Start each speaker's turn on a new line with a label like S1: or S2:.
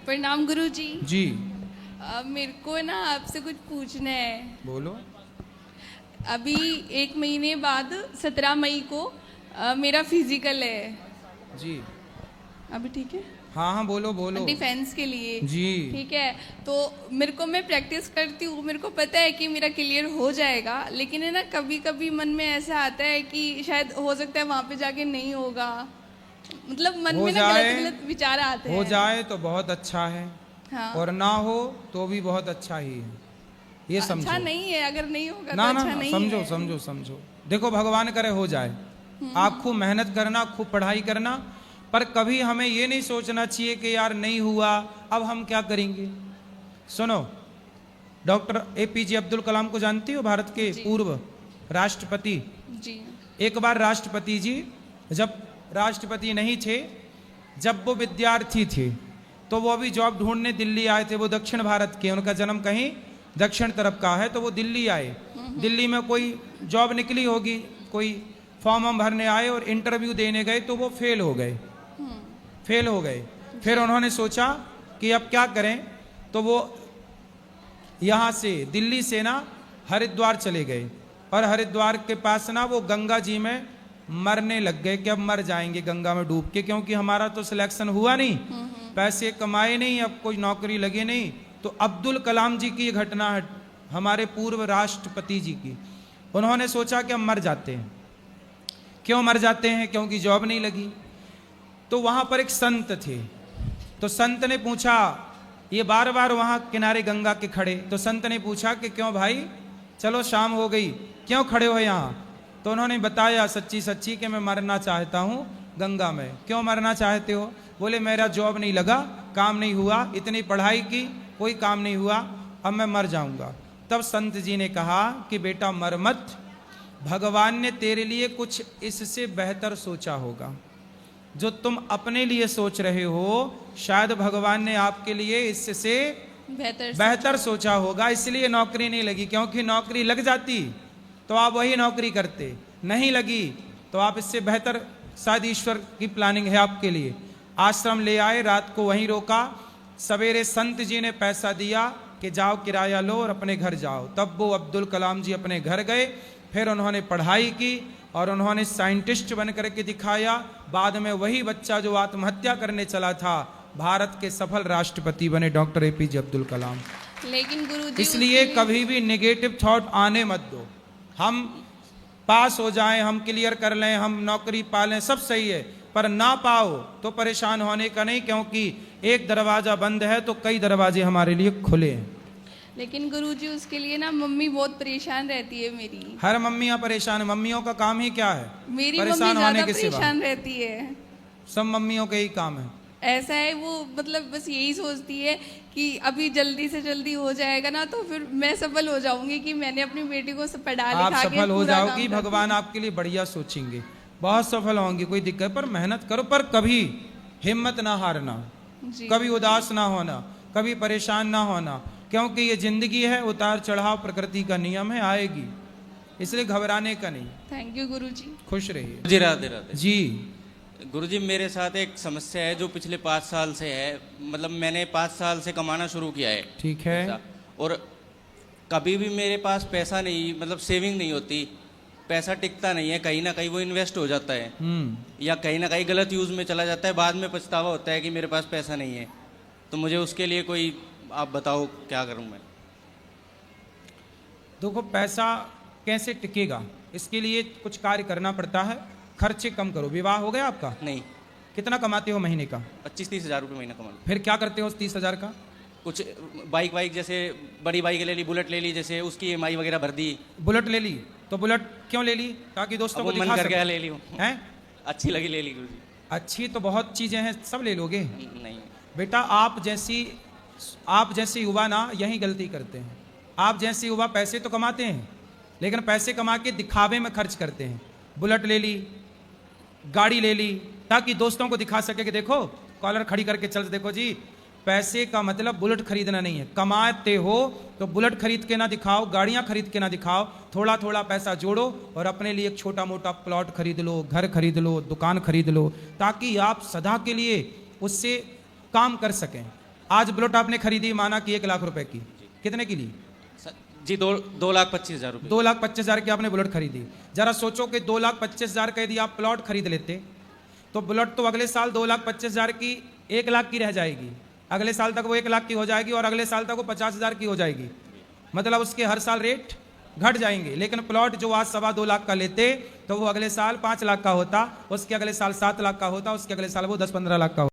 S1: प्रणाम गुरुजी।
S2: जी
S1: मेरे को ना आपसे कुछ पूछना है।
S2: बोलो।
S1: अभी 1 महीने बाद 17 मई को मेरा फिजिकल है।
S2: जी
S1: अभी ठीक है?
S2: हाँ हाँ बोलो बोलो।
S1: डिफेंस के लिए।
S2: जी
S1: ठीक है, तो मेरे को, मैं प्रैक्टिस करती हूँ, मेरे को पता है कि मेरा क्लियर हो जाएगा, लेकिन है ना कभी कभी मन में ऐसा आता है कि शायद हो सकता है वहाँ पे जाके नहीं होगा। मतलब मन
S2: हो
S1: में ना
S2: जाए,
S1: गलत गलत विचार आते हैं।
S2: हो जाए तो बहुत अच्छा है,
S1: हाँ।
S2: और ना हो तो भी बहुत अच्छा ही है, ये समझो।
S1: अच्छा नहीं है, अगर नहीं होगा
S2: ना
S1: तो
S2: ना
S1: अच्छा
S2: ना,
S1: नहीं
S2: समझो
S1: है।
S2: समझो समझो। देखो भगवान करे हो जाए, आप खूब मेहनत करना, खूब पढ़ाई करना, पर कभी हमें ये नहीं सोचना चाहिए कि यार नहीं हुआ अब हम क्या करेंगे। सुनो, डॉक्टर APJ अब्दुल कलाम को जानती हो, भारत के
S1: जी।
S2: पूर्व राष्ट्रपति।
S1: जी।
S2: एक बार राष्ट्रपति जी जब राष्ट्रपति नहीं थे, जब वो विद्यार्थी थे, तो वो अभी जॉब ढूंढने दिल्ली आए थे। वो दक्षिण भारत के, उनका जन्म कहीं दक्षिण तरफ का है, तो वो दिल्ली आए। दिल्ली में कोई जॉब निकली होगी, कोई फॉर्म हम भरने आए और इंटरव्यू देने गए, तो वो फेल हो गए। फेल हो गए। फिर उन्होंने सोचा कि अब क्या करें, तो वो यहाँ से दिल्ली से ना हरिद्वार चले गए, और हरिद्वार के पास ना वो गंगा जी में मरने लग गए कि अब मर जाएंगे गंगा में डूब के, क्योंकि हमारा तो सिलेक्शन हुआ नहीं, पैसे कमाए नहीं, अब कोई नौकरी लगे नहीं। तो अब्दुल कलाम जी की ये घटना है, हमारे पूर्व राष्ट्रपति जी की। उन्होंने सोचा कि हम मर जाते हैं। क्यों मर जाते हैं? क्योंकि जॉब नहीं लगी। तो वहां पर एक संत थे, तो संत ने पूछा, ये बार बार वहां किनारे गंगा के खड़े, तो संत ने पूछा कि क्यों भाई, चलो शाम हो गई, क्यों खड़े हो यहाँ? तो उन्होंने बताया सच्ची सच्ची कि मैं मरना चाहता हूँ गंगा में। क्यों मरना चाहते हो? बोले मेरा जॉब नहीं लगा, काम नहीं हुआ, इतनी पढ़ाई की, कोई काम नहीं हुआ, अब मैं मर जाऊंगा। तब संत जी ने कहा कि बेटा मर मत, भगवान ने तेरे लिए कुछ इससे बेहतर सोचा होगा। जो तुम अपने लिए सोच रहे हो, शायद भगवान ने आपके लिए इससे बेहतर सोचा होगा, इसलिए नौकरी नहीं लगी। क्योंकि नौकरी लग जाती तो आप वही नौकरी करते, नहीं लगी तो आप इससे बेहतर, शायद ईश्वर की प्लानिंग है आपके लिए। आश्रम ले आए, रात को वहीं रोका, सवेरे संत जी ने पैसा दिया कि जाओ किराया लो और अपने घर जाओ। तब वो अब्दुल कलाम जी अपने घर गए, फिर उन्होंने पढ़ाई की और उन्होंने साइंटिस्ट बन करके दिखाया। बाद में वही बच्चा जो आत्महत्या करने चला था, भारत के सफल राष्ट्रपति बने, डॉक्टर APJ अब्दुल कलाम।
S1: लेकिन गुरुजी,
S2: इसलिए कभी भी नेगेटिव थॉट आने मत दो। हम पास हो जाएं, हम क्लियर कर लें, हम नौकरी पा लें, सब सही है, पर ना पाओ तो परेशान होने का नहीं, क्योंकि एक दरवाजा बंद है तो कई दरवाजे हमारे लिए खुले हैं।
S1: लेकिन गुरुजी उसके लिए ना मम्मी बहुत परेशान रहती है मेरी।
S2: हर मम्मियाँ परेशान है, मम्मियों का काम ही क्या है?
S1: मेरी
S2: परेशान
S1: मम्मी
S2: होने
S1: ज्यादा
S2: के सिवा
S1: परेशान रहती है।
S2: सब मम्मियों का ही काम है।
S1: ऐसा है, वो मतलब बस यही सोचती है कि अभी जल्दी से जल्दी हो जाएगा ना, तो फिर मैं सफल हो जाऊंगी कि मैंने अपनी बेटी को पढ़ा लिखा के
S2: आप सफल हो
S1: पूरा
S2: जाओगी,
S1: काम
S2: भगवान आपके लिए बढ़िया सोचेंगे, बहुत सफल होंगे, कोई दिक्कत। पर मेहनत करो, पर कभी हिम्मत ना हारना,
S1: जी।
S2: कभी उदास ना होना, कभी परेशान ना होना, क्योंकि ये जिंदगी है, उतार चढ़ाव प्रकृति का नियम है, आएगी, इसलिए घबराने का नहीं।
S1: थैंक यू गुरुजी।
S2: खुश रहिए
S3: जी। राधे राधे
S2: जी।
S3: गुरुजी, मेरे साथ एक समस्या है जो पिछले 5 साल से है। मतलब मैंने 5 साल से कमाना शुरू किया है।
S2: ठीक है।
S3: और कभी भी मेरे पास पैसा नहीं, मतलब सेविंग नहीं होती, पैसा टिकता नहीं है, कहीं ना कहीं वो इन्वेस्ट हो जाता है, या कहीं ना कहीं गलत यूज़ में चला जाता है। बाद में पछतावा होता है कि मेरे पास पैसा नहीं है। तो मुझे उसके लिए कोई आप बताओ क्या करूं मैं?
S2: देखो, पैसा कैसे टिकेगा, इसके लिए कुछ कार्य करना पड़ता है। खर्चे कम करो। विवाह हो गया आपका?
S3: नहीं।
S2: कितना कमाते हो महीने का?
S3: 25-30 हज़ार रुपये महीना कमा।
S2: फिर क्या करते हो उस 30,000 का?
S3: कुछ बाइक जैसे बड़ी बाइक ले ली, बुलेट ले ली, जैसे उसकी EMI वगैरह भर दी।
S2: बुलेट ले ली, तो बुलेट क्यों ले ली? ताकि दोस्तों को
S3: मन
S2: दिखा
S3: कर गया,
S2: सको।
S3: ले ली।
S2: हैं?
S3: अच्छी लगी, ले ली गुरुजी।
S2: अच्छी तो बहुत चीजें हैं, सब ले लोगे?
S3: नहीं।
S2: बेटा, आप जैसे युवा ना यही गलती करते हैं। आप जैसे युवा पैसे तो कमाते हैं, लेकिन पैसे कमा के दिखावे में खर्च करते हैं। बुलेट ले ली, गाड़ी ले ली, ताकि दोस्तों को दिखा सके कि देखो, कॉलर खड़ी करके चल, देखो जी। पैसे का मतलब बुलेट खरीदना नहीं है। कमाते हो तो बुलेट खरीद के ना दिखाओ, गाड़ियां खरीद के ना दिखाओ, थोड़ा थोड़ा पैसा जोड़ो और अपने लिए एक छोटा मोटा प्लॉट खरीद लो, घर खरीद लो, दुकान खरीद लो, ताकि आप सदा के लिए उससे काम कर सकें। आज बुलेट आपने खरीदी, माना कि 1,00,000 रुपए की, कितने की ली?
S3: जी 2,25,000 रुपये।
S2: 2,25,000 की आपने बुलेट खरीदी। जरा सोचो कि 2,25,000 का यदि आप प्लॉट खरीद लेते तो बुलेट तो अगले साल 2,25,000 की 1,00,000 की रह जाएगी, अगले साल तक वो 1,00,000 की हो जाएगी और अगले साल तक वो 50,000 की हो जाएगी। मतलब उसके हर साल रेट घट जाएंगे। लेकिन प्लॉट जो आज 2.25 का लेते तो वो अगले साल 5 लाख का होता, उसके अगले साल 7 लाख का होता, उसके अगले साल वो 10-15 लाख का होता।